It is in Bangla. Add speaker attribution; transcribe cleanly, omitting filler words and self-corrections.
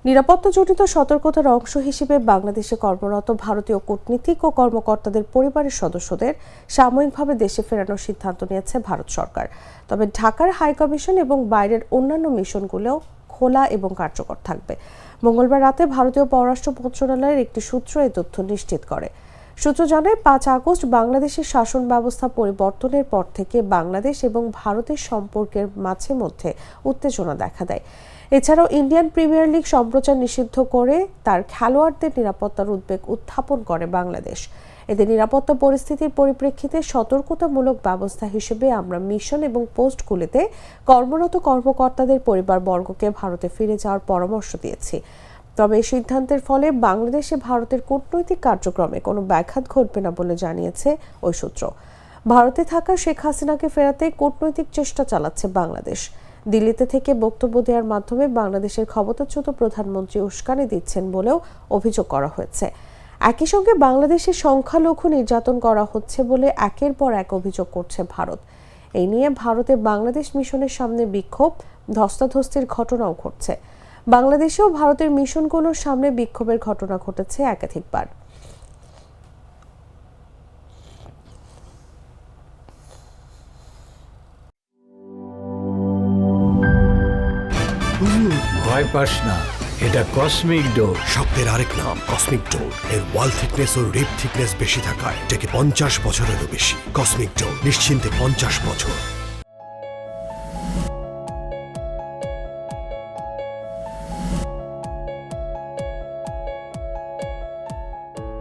Speaker 1: নিরাপত্তাজনিত সতর্কতার অংশ হিসেবে বাংলাদেশে কর্মরত ভারতীয় কূটনীতিক ও কর্মকর্তাদের পরিবারের সদস্যদের সাময়িকভাবে দেশে ফেরানোর সিদ্ধান্ত নিয়েছে ভারত সরকার। তবে ঢাকার হাইকমিশন এবং বাইরের অন্যান্য মিশনগুলো খোলা এবং কার্যকর থাকবে। মঙ্গলবার রাতে ভারতীয় পররাষ্ট্র মন্ত্রণালয়ের একটি সূত্র এই তথ্য নিশ্চিত করে। সূত্র জানায়, 5 আগস্ট বাংলাদেশের শাসন ব্যবস্থা পরিবর্তনের পর থেকে বাংলাদেশ এবং ভারতের সম্পর্কের মাঝে মধ্যে উত্তেজনা দেখা দেয়। এছাড়াও ইন্ডিয়ান প্রিমিয়ার লিগ সম্প্রচার নিষিদ্ধ করে তার খেলোয়াড়দের নিরাপত্তার উদ্বেগ উত্থাপন করে বাংলাদেশ। এদের নিরাপত্তা পরিস্থিতির পরিপ্রেক্ষিতে সতর্কতামূলক ব্যবস্থা হিসেবে আমরা মিশন এবং পোস্টগুলিতে কর্মরত কর্মকর্তাদের পরিবারবর্গকে ভারতে ফিরে যাওয়ার পরামর্শ দিয়েছি। তবে এই সিদ্ধান্তের ফলে বাংলাদেশে ভারতের কূটনৈতিক কার্যক্রমে কোনো ব্যাঘাত ঘটবে না বলে জানিয়েছে ওই সূত্র। ভারতে থাকা শেখ হাসিনাকে ফেরাতে কূটনৈতিক চেষ্টা চালাচ্ছে বাংলাদেশ। দিল্লিতে থেকে বক্তব্য দেওয়ার মাধ্যমে বাংলাদেশের ক্ষমতাচ্যুত প্রধানমন্ত্রী উস্কানি দিচ্ছেন বলেও অভিযোগ করা হয়েছে। একই সঙ্গে বাংলাদেশে সংখ্যালঘু নির্যাতন করা হচ্ছে বলে একের পর এক অভিযোগ করছে ভারত। এই নিয়ে ভারতে বাংলাদেশ মিশনের সামনে বিক্ষোভ, ধস্তাধস্তির ঘটনাও ঘটছে। বাংলাদেশেও ভারতের মিশনগুলোর সামনে বিক্ষোভের ঘটনা ঘটেছে একাধিকবার।
Speaker 2: ভয় পাস না, এটা কসমিক ডোর।
Speaker 3: শব্দের আরেক নাম কসমিক ডোর। এর ওয়াল থিকনেস ও রিপ থিকনেস বেশি থাকায় এটাকে 50 বছরেরও বেশি। কসমিক ডোর, নিশ্চিন্তে 50 বছর।